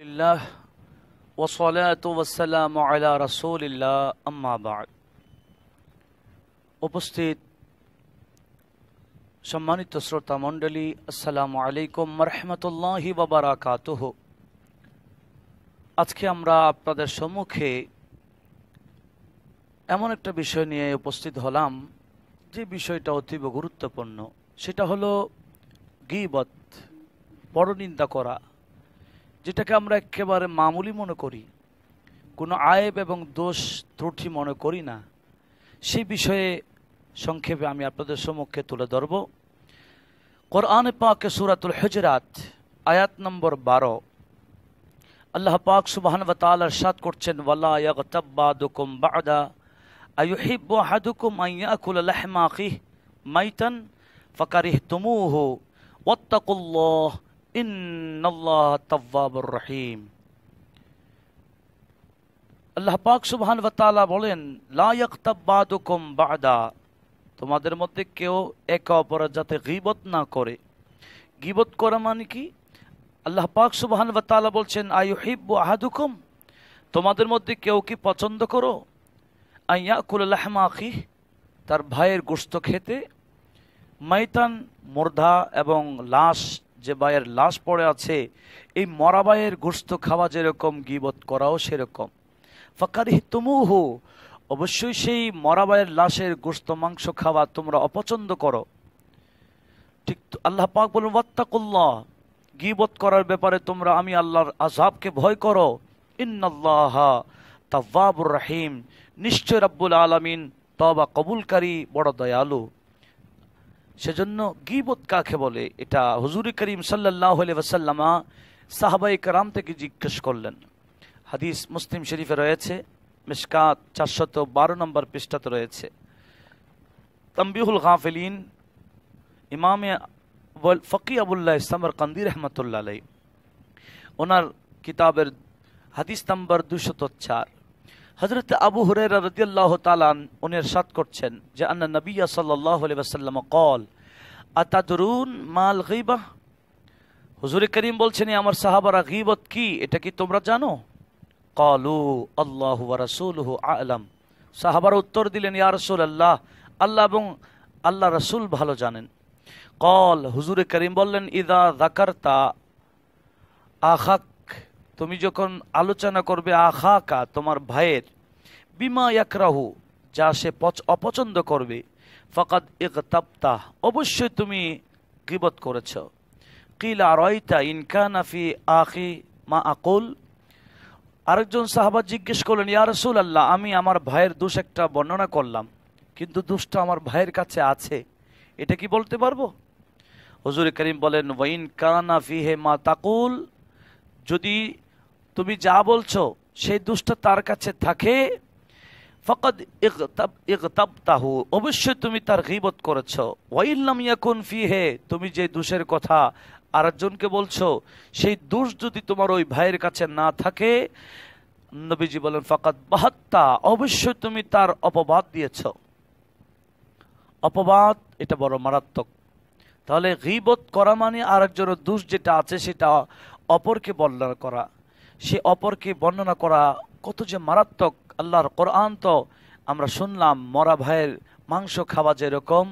আলহামদুলিল্লাহ ওয়াসসালাতু ওয়াসসালামু আলা রাসূলিল্লাহ আম্মা বা'দ। উপস্থিত সম্মানিত শ্রোতা মণ্ডলী, আসসালামু আলাইকুম ওয়া রাহমাতুল্লাহি ওয়া বারাকাতুহু। আজকে আমরা আপনাদের সম্মুখে এমন একটা বিষয় নিয়ে উপস্থিত হলাম যে বিষয়টা অতীব গুরুত্বপূর্ণ। সেটা হলো গীবত, পরনিন্দা করা, যেটাকে আমরা একেবারে মামুলি মনে করি, কোনো আয়েব এবং দোষ ত্রুটি মনে করি না। সেই বিষয়ে সংক্ষেপে আমি আপনাদের সম্মুখে তুলে ধরব। কোরআনে পাকে সূরাতুল হুজরাত আয়াত নম্বর 12 আল্লাহ পাক সুবহানাহু ওয়া তাআলা ইরশাদ করছেন, ওয়ালা ইয়াগতাব বাদুকুম বা'দা আইয়ুহিব্বু আহাদুকুম আন ইয়াকুলা লাহমা আখিহি মাইতান ফাকারিহতুমুহু ওয়াত্তাকুল্লাহ ইন্নাল্লাহ তাওয়াবুর রহিম। আল্লাহ পাক সুবহানাহু ওয়া তাআলা বলেন, লা ইয়াগতাব বাদুকুম বা'দা, তোমাদের মধ্যে কেউ একে অপরের যাতে গীবত না করে। গীবত করা মানে কি? আল্লাহ পাক সুবহানাহু ওয়া তাআলা বলছেন, আইয়ুহিব্বু আহাদুকুম, তোমাদের মধ্যে কেউ কি পছন্দ করো আন ইয়াকুলা লাহমা আখিহি, তার ভাইয়ের গোশত খেতে, মাইতান মুর্দা এবং লাশ, যে ভাইয়ের লাশ পড়ে আছে, এই মরা ভাইয়ের গোশত খাওয়া যেরকম গীবত করাও সেরকম। ফাকারিহতুমুহু, অবশ্যই সেই মরা ভাইয়ের লাশের গোশত মাংস খাওয়া তোমরা অপছন্দ করো। ঠিক আল্লাহ পাক বলেন, ওয়াত্তাকুল্লাহ, গীবত করার ব্যাপারে তোমরা আমি আল্লাহর আযাবকে ভয় করো। ইন্নাল্লাহা তাওয়াবুর রহিম, নিশ্চয় রব্বুল আলামিন তওবা কবুলকারী, বড় দয়ালু। সেজন্য গীবত কাকে বলে, এটা হুজুর করিম সাল্লাল্লাহু আলাইহি ওয়াসাল্লাম সাহাবায়ে কেরাম থেকে জিজ্ঞেস করলেন। হাদিস মুসলিম শরীফে রয়েছে, মিশকাত 412 নম্বর পৃষ্ঠাতে রয়েছে। তানবীহুল গাফিলিন, ইমামে ফকি আবুল্লাহ সামরকান্দি রাহমাতুল্লাহ আলাইহি, ওনার কিতাবের হাদিস নাম্বার 204, হযরত আবু হুরায়রা রাদিয়াল্লাহু তাআলা উনি ইরশাদ করছেন যে আন্না নবী সাল্লাল্লাহু আলাইহি ওয়াসাল্লাম قال আতাদরুন মাল গীবাহ, হুজুর করিম বলছেন, আমার সাহাবারা গীবত কি এটা কি তোমরা জানো? ক্বালু আল্লাহু ওয়া রাসূলুহু আ'লাম, সাহাবারা উত্তর দিলেন, ইয়া রাসূলুল্লাহ, আল্লাহ এবং আল্লাহ রাসূল ভালো জানেন। ক্বাল, হুজুর করিম বললেন, ইযা যাকারতা আখাক, তুমি যখন আলোচনা করবে আখাকা, তোমার ভাইয়ের, বিমা ইয়াকরাহু, যা সে অপছন্দ করবে, ফাকাদ ইগতাবতা, অবশ্যই তুমি গীবত করেছ। কিলা আরাইতা ইন কানা ফি আখি মা আকুল, আরেকজন সাহাবা জিজ্ঞেস করলেন, ইয়া রাসূলুল্লাহ, আমি আমার ভাইয়ের দোষ একটা বর্ণনা করলাম, কিন্তু দোষটা আমার ভাইয়ের কাছে আছে, এটা কি বলতে পারবো? হুজুর করিম বলেন, ওয়াইন কানা ফিহি মা তাকুল, যদি তুমি যা বলছো সেই দোষটা তার কাছে থাকে, ফাকাদ ইগতাবতাহু, অবশ্যই তুমি তার গীবত করেছো। ওয়াইন লাম ইয়াকুন ফিহি, তুমি যে দোষের কথা আরেকজনকে বলছো সেই দোষ যদি তোমার ওই ভাইয়ের কাছে না থাকে, নবীজি বলেন, ফাকাদ বাহাত্তা, অবশ্যই তুমি তার অপবাদ দিয়েছ। অপবাদ এটা বড় মারাত্মক। তাহলে গীবত করা মানে আরেকজনের দোষ যেটা আছে সেটা অপরকে বর্ণনা করা, সে অপরকে বর্ণনা করা কত যে মারাত্মক। আল্লাহর কোরআন তো আমরা শুনলাম, মরা ভাইয়ের মাংস খাওয়া যেরকম,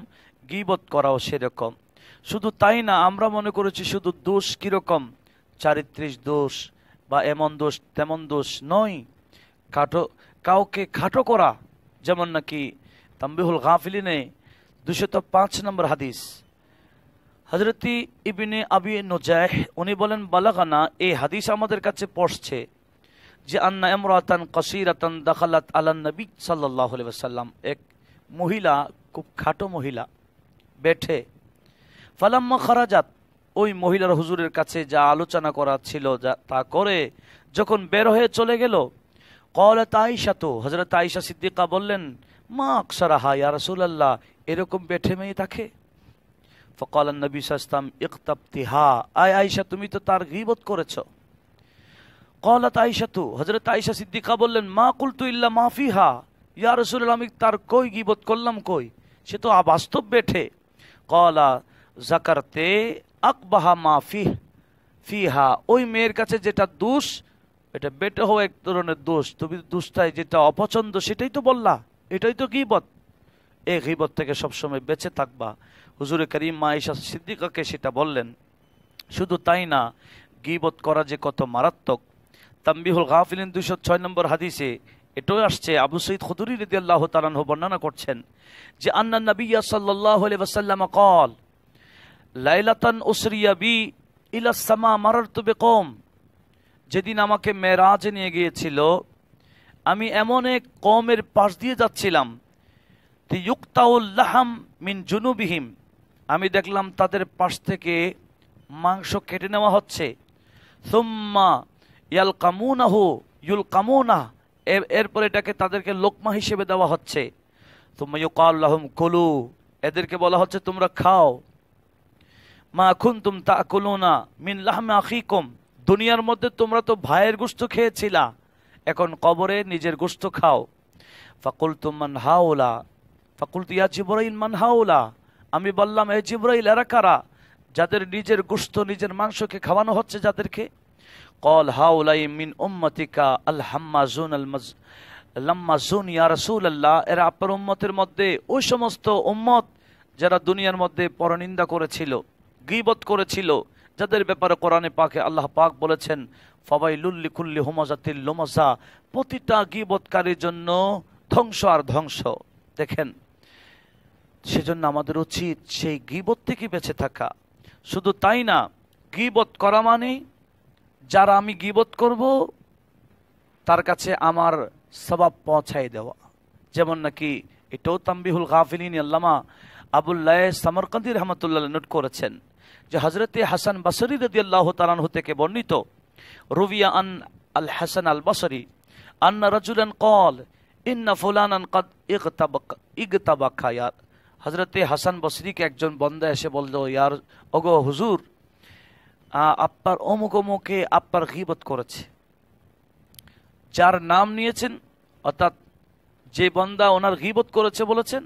গীবত করাও সেরকম। শুধু তাই না, আমরা মনে করেছি শুধু দোষ কিরকম, চারিত্রিক দোষ বা এমন দোষ তেমন দোষ নয়, কাউকে খাটো করা, যেমন নাকি তানবীহুল গাফিলিনে 205 নম্বর হাদিস, হযরতি ইবনে আবি নুজাইহ উনি বলেন, বালাগানা, এই হাদিস আমাদের কাছে পৌঁছছে যে আন্না ইমরাতান কাসীরাতান দাখালাত আলান নবী সাল্লাল্লাহু আলাইহি ওয়াসাল্লাম, এক মহিলা, খুব খাটো মহিলা, বেঠে, ফালাম্মা খারাজাত, ওই মহিলার হুজুরের কাছে যা আলোচনা করা ছিল তা করে যখন বের হয়ে চলে গেল, ক্বালাত আয়েশাতু, হযরত আয়েশা সিদ্দিকা বললেন, মা আকসারাহা ইয়া রাসূলুল্লাহ, এরকম বেঠে মেয়ে থাকে? ফাকাল নবী সাল্লাল্লাহু আলাইহি ওয়াসাল্লাম, ইগতাবতিহা, আয়েশা তুমি তো তার গীবত করেছো। ক্বালাত আয়েশাতু, হযরত আয়েশা সিদ্দিকা বললেন, মা কুলতু ইল্লা মা ফিহা, ইয়া রাসূলুল্লাহ, আমি তার কই গীবত করলাম কই, সে তো অবাস্তব বেঠে। ক্বালা যাকারতে আকবাহা মা ফিহ ফিহা, ওই মেয়ের কাছে যেটা দোষ, এটা বেটে হওয়া এক ধরনের দোষ, তুমি দোষটাই যেটা অপছন্দ সেটাই তো বললা, এটাই তো গীবত। এই গীবত থেকে সবসময় বেঁচে থাকবা। হুজুরে করিম মা আয়েশা সিদ্দিকাকে সেটা বললেন। শুধু তাই না, গীবত করা যে কত মারাত্মক। তানবীহুল গাফিলিন 206 নম্বর হাদিসে এটাও আসছে, আবু সঈদ খুদরি রাদিয়াল্লাহু তাআলা আনহু বর্ণনা করছেন যে আন্না নবিয়্যা সাল্লাল্লাহু আলাইহি ওয়াসাল্লাম قال লাইলাতান উসরিয়া বি ইলা সামা মারারতু বিকওম, যেদিন আমাকে মেরাজে নিয়ে গিয়েছিল আমি এমন এক কওমের পাশ দিয়ে যাচ্ছিলাম, তিয়ুক্তাউল লাহাম মিন জুনুবিহিম, আমি দেখলাম তাদের পাশ থেকে মাংস কেটে নেওয়া হচ্ছে। সুম্মা ইয়ালকামুনাহু ইউলকামুনা, এরপর এটাকে তাদেরকে লোকমা হিসেবে দেওয়া হচ্ছে। সুম্মা ইউকাল লাহুম কুলু, এদেরকে বলা হচ্ছে তোমরা খাও। মা কুনতুম তাকুলুনা মিন লাহমি আখিকুম, দুনিয়ার মধ্যে তোমরা তো ভাইয়ের গোশত খেয়েছিলা, এখন কবরে নিজের গোশত খাও। ফাকুলতু মান হাউলা, ফাকুলতু ইয়া জিবরাইল মান হাউলা, আমি বললাম এ জিবরাইল এরা কারা, যাদের নিজের গোশত নিজের মাংসকে খাওয়ানো হচ্ছে যাদেরকে। কল হাউলাই মিন উম্মতিকা আল হাম্মাজুন আল লাম্মাজুন ইয়া রাসূলুল্লাহ, এরা আপনার উম্মতের মধ্যে ওই সমস্ত উম্মত যারা দুনিয়ার মধ্যে পরনিন্দা করেছিল, গীবত করেছিল, যাদের ব্যাপারে কোরআনে পাকে আল্লাহ পাক বলেছেন ফাওয়াইলুল লিকুল্লি হুমাযাতিল লুমাযা, প্রতিটা গীবতকারীর জন্য ধ্বংস আর ধ্বংস। দেখেন, সেজন্য আমাদের উচিত সেই গীবত থেকে বেঁচে থাকা। শুধু তাই না, গীবত করা মানে যারা আমি গীবত করব তার কাছে আমার সওয়াব পৌঁছায় দেওয়া। যেমন নাকি এটাও তানবীহুল গাফিলিন আল্লামা আবুল্লাহ সামরকান্দি রহমতুল্লাহ নোট করেছেন যে হযরতে হাসান বসরি রাদিয়াল্লাহু তাআলা আনহু থেকে বর্ণিত, রুবিয়া আন আল হাসান আল বসরি আন্না রাজুলান ক্বাল ইন্না ফুলানান ক্বাদ ইগতাবাকা, ইয়া হযরতে হাসান বসরিকে একজন বান্দা এসে বলল, ইয়ার ওগো হুজুর, আপনার অমুক অমুকে আপনার গীবত করেছে। যার নাম নিয়েছেন, অর্থাৎ যে বান্দা ওনার গীবত করেছে বলেছেন,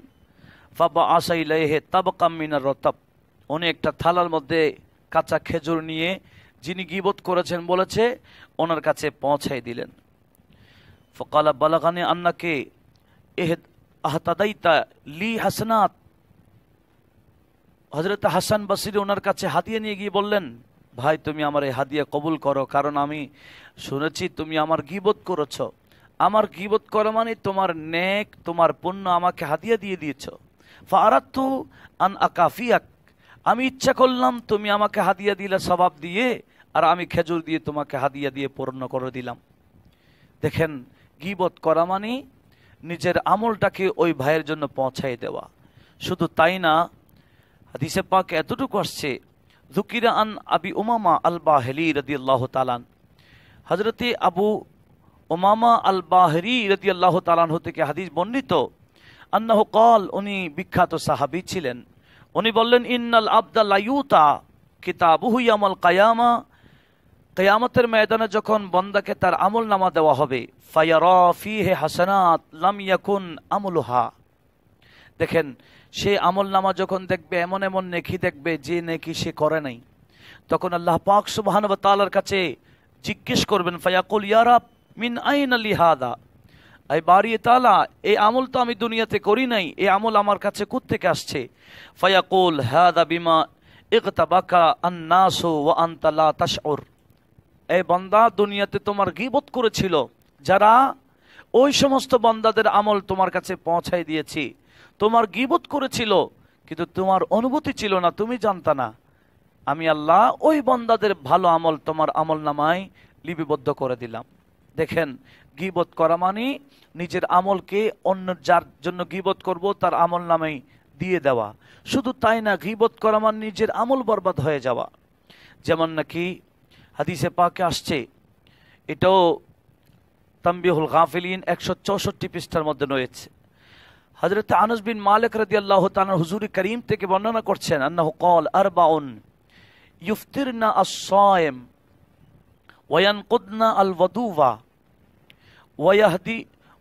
ফাবা আসাইলাইহে তাবকাম মিনার রতাব, উনি একটা থালার মধ্যে কাঁচা খেজুর নিয়ে যিনি গীবত করেছেন বলেছে ওনার কাছে পৌঁছাই দিলেন। ফকালা বালাগানি আন্নাকে আহতাদাইতা লি হাসনাত, হযরত হাসান বসরি ওনার কাছে হাদিয়া নিয়ে গিয়ে বললেন, ভাই তুমি আমার এই হাদিয়া কবুল করো, কারণ আমি শুনেছি তুমি আমার গীবত করেছ, আমার গীবত করা মানে তোমার নেক, তোমার পুণ্য আমাকে হাদিয়া দিয়ে দিয়েছ। ফারাতু আন আকাফিয়াক, আমি ইচ্ছা করলাম তুমি আমাকে হাদিয়া দিলে সওয়াব দিয়ে, আর আমি খেজুর দিয়ে তোমাকে হাদিয়া দিয়ে পূর্ণ করে দিলাম। দেখেন, গীবত করা মানে নিজের আমলটাকে ওই ভাইয়ের জন্য পৌঁছাই দেওয়া। শুধু তাই না, হাদিসে পাক এতটুকু আসছে, যুকিরা আন আবি উমামা আল বাহিলি রাদিয়াল্লাহু তাআলা, হযরতে আবু উমামা আল বাহিরি রাদিয়াল্লাহু তাআলা আনহু থেকে হাদিস বর্ণিত, আন্নাহু ক্বাল, উনি বিখ্যাত সাহাবী ছিলেন, উনি বললেন ইন্নাল আবদা লায়ুতা কিতাবুহু ইয়াউমাল কিয়ামা, কিয়ামতের ময়দানে যখন বান্দাকে তার আমলনামা দেওয়া হবে, ফায়ারা ফিহি হাসানাত লাম ইয়াকুন আমলুহা, দেখেন সে আমলনামা যখন দেখবে এমন এমন নেকি দেখবে যে নেকি সে করে নাই, তখন আল্লাহ পাক সুবহানাহু ওয়া তাআলার কাছে জিজ্ঞেস করবেন, ফায়াকুল ইয়া রাব মিন আইনা লি হাদা, এই বারি তাআলা এই আমল তো আমি দুনিয়াতে করি নাই, এই আমল আমার কাছে কোত্থেকে আসছে? ফায়াকুল হাদা বিমা ইগতাবাকা আন-নাসু ওয়া আনতা লা তাশউর, এই বান্দা দুনিয়াতে তোমার গীবত করেছিল, যারা ওই সমস্ত বান্দাদের আমল তোমার কাছে পৌঁছাই দিয়েছি, তোমার গীবত করেছিল কিন্তু তোমার অনুভূতি ছিল না, তুমি জানতা না, আমি আল্লাহ ওই বান্দাদের ভালো আমল তোমার আমল নামায় লিপিবদ্ধ করে দিলাম। দেখেন, গীবত করা মানে নিজের আমলকে অন্য যার জন্য গীবত করব তার আমল নামায় দিয়ে দেওয়া। শুধু তাই না, গীবত করা মানে নিজের আমল বরবাদ হয়ে যাওয়া। যেমন নাকি হাদিসে পাকে আসছে, এটাও তানবীহুল গাফিলিন 164 পৃষ্ঠার মধ্যে রয়েছে, হযরত আনাস বিন মালিক রাদিয়াল্লাহু তাআলা হুজুর করিম থেকে বর্ণনা করছেন, আন্নাহু ক্বাল আরবাউন ইফতিরনা আস-সায়েম ওয়া ইয়ানকুদনা আল-ওয়াদুওয়া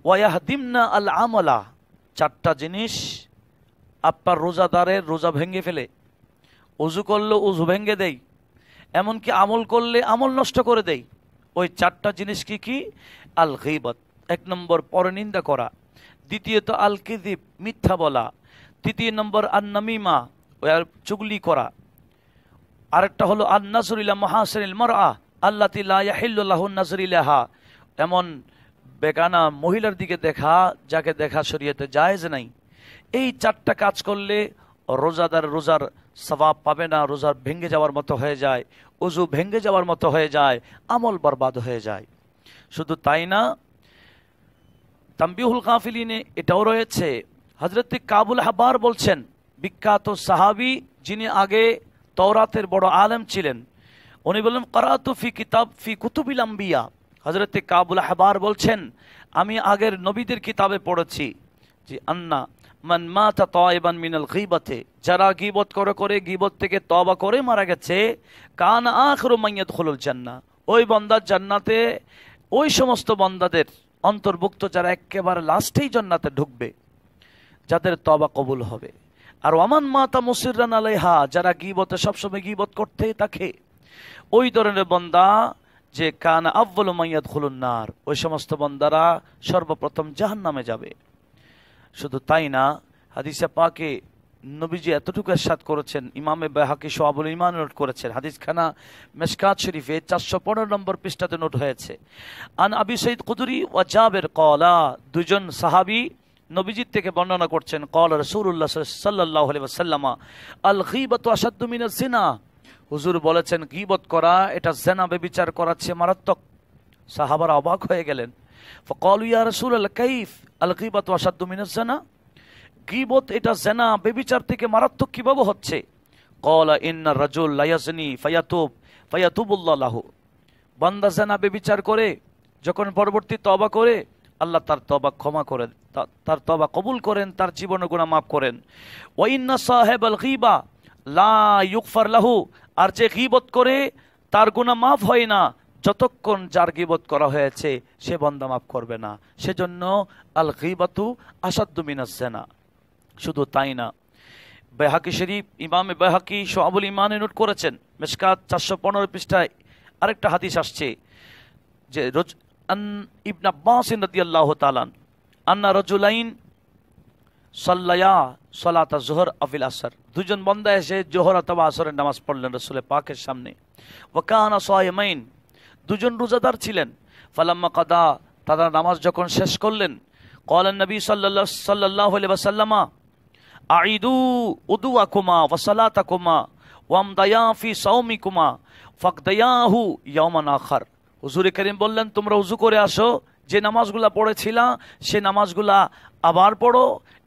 ওয়া ইয়াহদিমনা আল-আমালা, চারটা জিনিস আপনার রোজাদারের রোজা ভেঙে ফেলে, ওযু করলে ওযু ভেঙে দেয়, এমনকি আমল করলে আমল নষ্ট করে দেয়। ওই 4টা জিনিস কি কি? আল গীবত, 1 নম্বর পরনিন্দা করা, দ্বিতীয়ত আল কিযিব, মিথ্যা বলা, তৃতীয় নম্বর আন নামিমা, ওই আর চুগলি করা, আরেকটা হলো আন নাজরু ইলা মাহাসিনিল মারআ আল্লাতী লা ইয়াহিল্লু লাহু নাজরু ইলাহা, এমন বেগানা মহিলার দিকে দেখা যাকে দেখা শরীয়তে জায়েজ নাই। এই 4টা কাজ করলে রোজাদার রোজার সওয়াব পাবে না, রোজার ভেঙে যাওয়ার মতো হয়ে যায়, ওযু ভেঙে যাওয়ার মতো হয়ে যায়, আমল বরবাদ হয়ে যায়। শুধু তাই না, তানবীহুল গাফিলিনে এটাও রয়েছে। হযরত কাবুল আহবার বলছেন, বিখ্যাত সাহাবী যিনি আগে তওরাতের বড় আলেম ছিলেন, উনি বললেন করাতু ফি কুতুবিল আম্বিয়া। হযরত কাবুল আহবার বলছেন, আমি আগের নবীদের কিতাবে পড়েছি যে আন্না মান মাতা তাইবান মিনাল গীবাতে, যারা গীবত করে গীবত থেকে তওবা করে মারা গেছে, কান আখিরু মান ইয়াদখুলুল জান্নাহ, ওই বান্দা জান্নাতে, ওই সমস্ত বান্দাদের অন্তর্ভুক্ত যারা একেবারে লাস্টেই জান্নাতে ঢুকবে, যাদের তওবা কবুল হবে। আর ওয়ামান মাতা মুসিররান আলাইহা, যারা গীবতে সবসময় গীবত করতেই থাকে, ওই ধরনের বান্দা যে কান আউয়ালু মান ইয়াদখুলুন নার, ওই সমস্ত বান্দারা সর্বপ্রথম জাহান্নামে যাবে। শুধু তাই না, হাদিসে পাকে নবীজি এতটুকু ইরশাদ করেছেন, ইমামে বাইহাকি শুআবুল ঈমান নোট করেছেন, হাদিসখানা মিশকাত শরীফে 415 নম্বর পৃষ্ঠাতে নোট হয়েছে। আন আবি সাঈদ খুদরি ওয়া জাবের ক্বালা, দুজন সাহাবী নবীজির থেকে বর্ণনা করছেন, ক্বালা রাসূলুল্লাহ সাল্লাল্লাহু আলাইহি ওয়াসাল্লাম আল গীবাতু আশাদ্দু মিনাজ জিনা, হুজুর বলেছেন গীবত করা এটা জিনা, ব্যভিচার করার চেয়ে মারাত্মক। সাহাবারা অবাক হয়ে গেলেন। ফাকালু ইয়া রাসূলুল্লাহ কাইফ আল গীবাতু আশাদ্দু মিনাজ জিনা, গীবত এটা জিনা ব্যভিচার থেকে মারাত্মক কিভাবে হচ্ছে? ক্বালা ইন্নার রাজুল লা ইয়াজনি ফায়াতুবুল্লাহু লাহু, বান্দা জিনা ব্যভিচার করে যখন পরবর্তী তওবা করে, আল্লাহ তার তওবা ক্ষমা করেন, তার তওবা কবুল করেন, তার জীবনের গুনাহ মাফ করেন। ওয়া ইন্না সাহিবাল গীবা লা ইগফার লাহু, আর যে গীবত করে তার গুনাহ মাফ হয় না যতক্ষণ যার গীবত করা হয়েছে সে বান্দা মাফ করবে না। সেজন্য আল গীবাতু আশাদ্দু মিনাজ জিনা। শুধু তাই না, বাইহাকি শরীফ, ইমামে বাইহাকি শুআবুল ঈমানে নোট করেছেন, মিশকাত 415 পৃষ্ঠায় আরেকটা হাদিস আসছে যে ইবনে আব্বাস রাদিয়াল্লাহু তাআলা আন্না রাজুলাইন সাল্লায়া সালাতা যুহর আফিল আসর, দুজন বান্দা এসে জোহর অথবা আসরের নামাজ পড়লেন রাসূল পাকের সামনে। ওয়া কানা সায়িমাইন, দুজন রোজাদার ছিলেন। ফালাম্মা কাদা, তারা নামাজ যখন শেষ করলেন, ক্বালা নবী সাল্লাল্লাহু আলাইহি ওয়াসাল্লাম আইদু উদুয়াকুমা ওয়া সালাতাকুমা ওয়ামদায়া ফি সাওমিকুমা ফাকদায়াহু ইয়াওমান আখার। হুজুর করিম বললেন, তোমরা ওযু করে আসো, যে নামাজগুলা পড়েছিলা সে নামাজগুলা আবার পড়ো,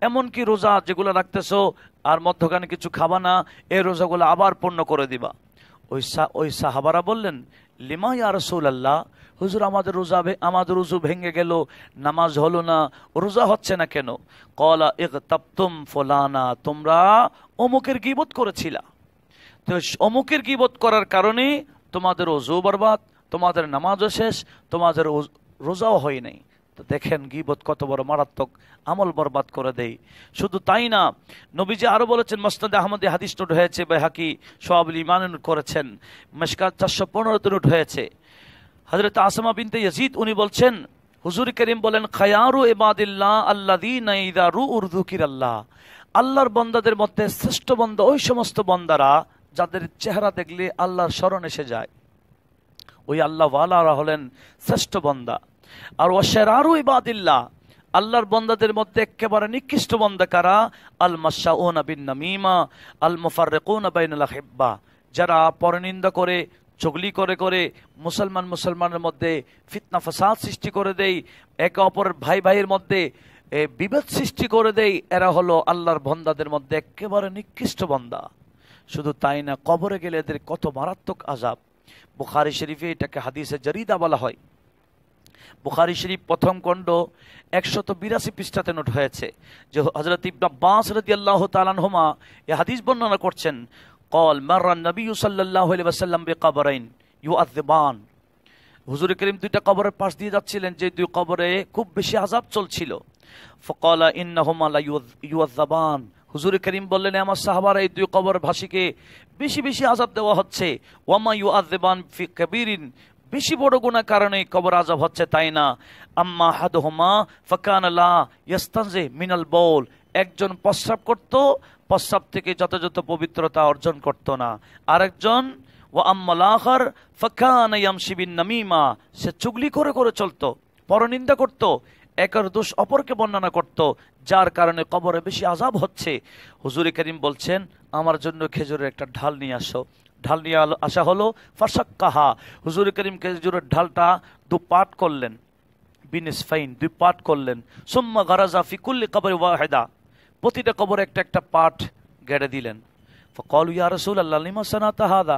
এমনকি রোজা যেগুলো রাখতেছো আর মধ্যখানে কিছু খাবা না, এই রোজাগুলো আবার পূর্ণ করে দিবা। ওই সাহাবারা বললেন, লিমা ইয়া রাসূলুল্লাহ, হুজুর আমাদের ওযু ভেঙে গেল, নামাজ হলো না, রোজা হচ্ছে না কেন? ক্বালা ইগতাবতুম ফুলানা, তোমরা অমুকের গীবত করেছিলা, তো অমুকের গীবত করার কারণে তোমাদের ওযু বরবাদ, তোমাদের নামাজও শেষ, তোমাদের রোজাও হয় নাই। তো দেখেন গীবত কত বড় মারাত্মক, আমল বরবাদ করে দেয়। শুধু তাই না, নবীজি আরো বলেছেন, মুসনাদ আহমদে হাদিস নোট হয়েছে, বাইহাকি শুআবুল ঈমান নোট করেছেন, মিশকাত 415 নোট হয়েছে। হযরত আসমা বিনতে ইয়াজিদ উনি বলছেন, হুজুর করিম বলেন, খায়ারু ইবাদিল্লাহ আল্লাযীনা ইযা রুউ যুকিরাল্লাহ, আল্লাহর বান্দাদের মধ্যে শ্রেষ্ঠ বান্দা ওই সমস্ত বান্দারা যাদের চেহারা দেখলে আল্লাহর স্মরণ এসে যায়, ওই আল্লাহ ওয়ালারা হলেন শ্রেষ্ঠ বান্দা। আর ওয়াশরারু ইবাদিল্লাহ, আল্লাহর বান্দাদের মধ্যে একেবারে নিকৃষ্ট বান্দা কারা? আল মাশাউনা বিন নামিমা আল মুফাররিকুনা বাইনাল আহিব্বা, যারা পরনিন্দা করে, চগলি করে মুসলমানের মধ্যে ফিতনা ফাসাদ সৃষ্টি করে দেয়, একে অপরের ভাই ভাইয়ের মধ্যে বিভেদ সৃষ্টি করে দেয়, এরা হলো আল্লাহর বান্দাদের মধ্যে একেবারে নিকৃষ্ট বান্দা। শুধু তাই না, কবরে গেলে এদের কত মারাত্মক আযাব। বুখারী শরীফে এটাকে হাদিসে জারিদা বলা হয়। বুখারী শরীফ প্রথম খণ্ড 182 পৃষ্ঠাতে নোট হয়েছে যে হযরত ইবনে আব্বাস রাদিয়াল্লাহু তাআলা আনহুমা এই হাদিস বর্ণনা করছেন, قال مر النبي صلى الله عليه وسلم بقبرين يعذبان, হুজুর করিম দুইটা কবরের পাশ দিয়ে যাচ্ছিলেন, যে দুই কবরে খুব বেশি আযাব চলছিল। فقال انهما لا يعذبان, হুজুর করিম বললেন, আমার সাহাবারা এই দুই কবরবাসীকে বেশি বেশি আযাব দেওয়া হচ্ছে। ওয়ামা ইউআযিবান ফি কাবীরিন, বেশি বড় গুনাহ কারণে কবর আযাব হচ্ছে, তাই না? আম্মা হাদহুমা ফাকানা লা ইস্তানজি মিনাল বাউল, একজন প্রস্রাব করত, প্রস্রাব থেকে যথাযথ পবিত্রতা অর্জন করত না। আরেকজন ওয়া আম্মাল আখার ফাকানা ইয়ামশি বিন নামিমা, সে চুগলি করে করে চলতো, পরনিন্দা করত, একের দোষ অপরকে বর্ণনা করত, যার কারণে কবরে বেশি আযাব হচ্ছে। হুজুর করিম বলছেন, আমার জন্য খেজুরের একটা ঢাল নিয়ে আসো। ঢাল নিয়ে আসা হলো। ফাসাক্কাহা, হুজুর করিম খেজুরের ঢালটা দুপাট করলেন, বিনিসফাইন, দুই পাট করলেন। সুম্মা গারাজা ফি কুল্লি কবরি ওয়াহিদা, প্রতিটা কবরে একটা একটা পাট গেড়ে দিলেন। ফাকালু ইয়া রাসূলুল্লাহ লিমা সানাতা হাদা,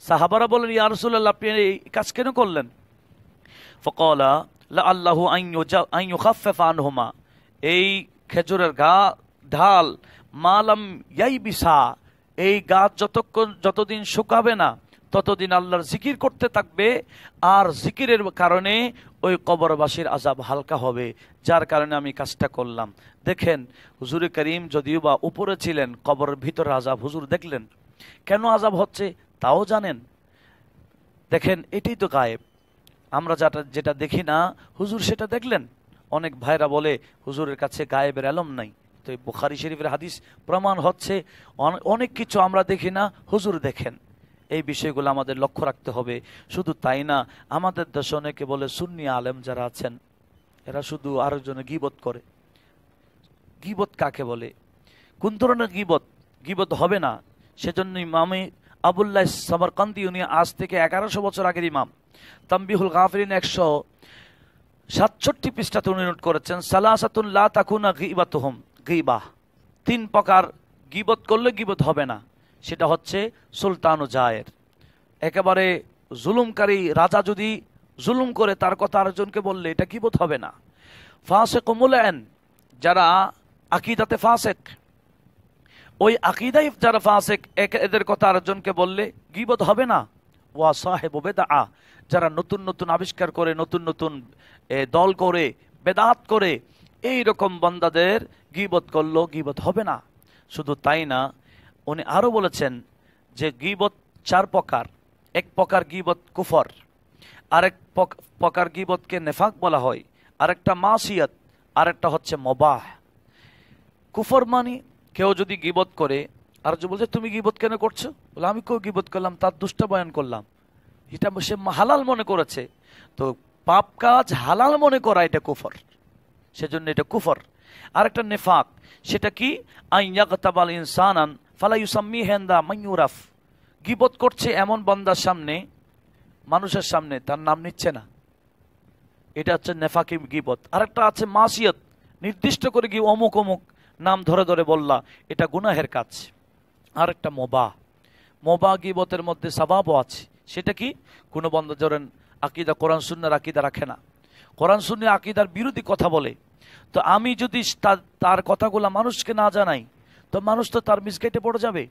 সাহাবারা বলেন, ইয়া রাসূলুল্লাহ আপনি এই কাজ কেন করলেন? ফাকালা লাআল্লাহু আন ইউখাফফিফা আনহুমা, এই খেজুরের ঢাল মালাম ইয়াইবিসা, এই গাছ যতদিন শুকাবে না ততদিন আল্লাহর জিকির করতে থাকবে, আর জিকিরের কারণে ওই কবরবাসীর আযাব হালকা হবে, যার কারণে আমি কাজটা করলাম। দেখেন, হুজুর করিম যদিও বা উপরে ছিলেন, কবরের ভিতরে আযাব হুজুর দেখলেন। কেন আযাব হচ্ছে তাও জানেন। দেখেন, এটাই তো গায়েব, আমরা যেটা দেখি না, হুজুর সেটা দেখলেন। অনেক ভাইরা বলে হুজুরের কাছে গায়েবের এলম নাই, তো বুখারী শরীফের হাদিস প্রমাণ হচ্ছে অনেক কিছু আমরা দেখি না, হুজুর দেখেন। এই বিষয়গুলো আমাদের লক্ষ্য রাখতে হবে। শুধু তাই না, আমাদের দেশে অনেকে বলে সুন্নি আলেম যারা আছেন এরা শুধু আরেকজনের গীবত করে। গীবত কাকে বলে? কোন ধরনের গীবত? গীবত হবে না। সেজন্য ইমামে আবুল্লাহ সামারকান্দি, উনি আজ থেকে 1100 বছর আগের ইমাম, তানবিহুল গাফিরিন 167 পৃষ্ঠাতে উনি নোট করেছেন, সালাসাতুন লা তাকুনা গীবাতুহুম, গীবাহ, 3 প্রকার গীবত করলে গীবত হবে না। সেটা হচ্ছে সুলতান ও জায়ের, একেবারে জুলুমকারী রাজা যদি জুলুম করে তার কথা আরেকজনকে বললে এটা গীবত হবে না। ফাসিক ও মুলান, যারা আকীদাতে ফাসিক, ওই আকীদায় যারা ফাসিক, এদের কথা আরেকজনকে বললে গীবত হবে না। ওয়া সাহিবু বিদআ, যারা নতুন নতুন আবিষ্কার করে, নতুন নতুন দল করে, বেদাত করে, এই রকম বান্দাদের গীবত করলো গীবত হবে না। শুধু তাই না, উনি আরো বলেছেন যে গীবত 4 প্রকার। এক প্রকার গীবত কুফর, আরেক প্রকার গীবতকে নেফাক বলা হয়, আরেকটা মাসিয়াত, আরেকটা হচ্ছে মুবাহ। কুফর মানে কেউ যদি গীবত করে আর যে বলছে তুমি গীবত কেন করছো, বলে আমি কেউ গীবত করলাম, তার দুষ্টা বয়ান করলাম, এটা সে হালাল মনে করেছে। তো পাপ কাজ হালাল মনে করা এটা কুফর, সেজন্য এটা কুফর। আরেকটা নেফাক, সেটা কি? আইয়াগতাবাল ইনসানান ফালা ইউসাম্মিহি ইনদা মান ইউরাফ, গীবত করছে এমন বান্দার সামনে, মানুষের সামনে তার নাম নিচ্ছে না, এটা হচ্ছে নেফাকি গীবত। আরেকটা আছে মাসিয়ত, নির্দিষ্ট করে কি অমুক অমুক নাম ধরে ধরে বললা, এটা গুনাহের কাজ। আরেকটা মোবা গীবতের মধ্যে সওয়াবও আছে। সেটা কি? কোনো বান্দা ধরেন আকীদা, কোরআন সুন্নাহর আকীদা রাখে না, কোরআন সুন্নাহর আকীদার বিরোধী কথা বলে, তো আমি যদি তার কথাগুলো মানুষকে না জানাই, তো মানুষ তো তার মিসগাইডে পড়ে যাবে।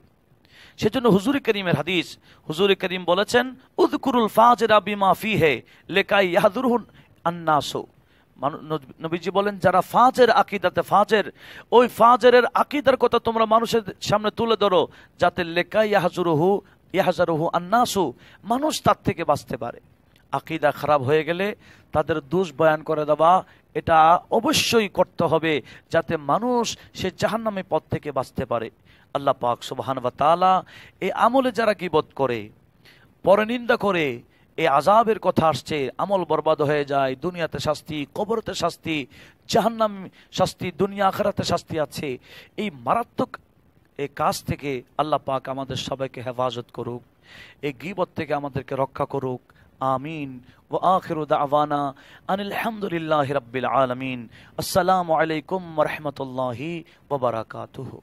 সেজন্য হুজুর করিমের হাদিস, হুজুর করিম বলেছেন, উযকুরুল ফাজিরা বিমা ফিহি লিকাই ইয়াহযুরুন আন-নাসু, নবীজি বলেন যারা ফাজের আকীদাতে ফাজের, ওই ফাজেরের আকীদার কথা তোমরা মানুষের সামনে তুলে ধরো, যাতে লিকাই ইয়াহযুরুহু আন-নাসু, মানুষ তার থেকে বাঁচতে পারে। আকীদা খারাপ হয়ে গেলে তাদের দোষ বয়ান করে দেওয়া, এটা অবশ্যই করতে হবে, যাতে মানুষ সে জাহান্নামের পথ থেকে বাঁচতে পারে। আল্লাহ পাক সুবহানাহু ওয়া তাআলা এই আমলে যারা গীবত করে, পরনিন্দা করে, এই আযাবের কথা আসছে, আমল বরবাদ হয়ে যায়, দুনিয়াতে শাস্তি, কবরতে শাস্তি, জাহান্নাম শাস্তি, দুনিয়া আখিরাতে শাস্তি আছে। এই মারাত্মক এই কাজ থেকে আল্লাহ পাক আমাদের সবাইকে হেফাজত করুক, এই গীবত থেকে আমাদেরকে রক্ষা করুক। আমিন। ওয়া আখিরু দাওয়ানা আনিল হামদুলিল্লাহি রাব্বিল আলামিন। আসসালামু আলাইকুম ওয়া রাহমাতুল্লাহি ওয়া বারাকাতুহু।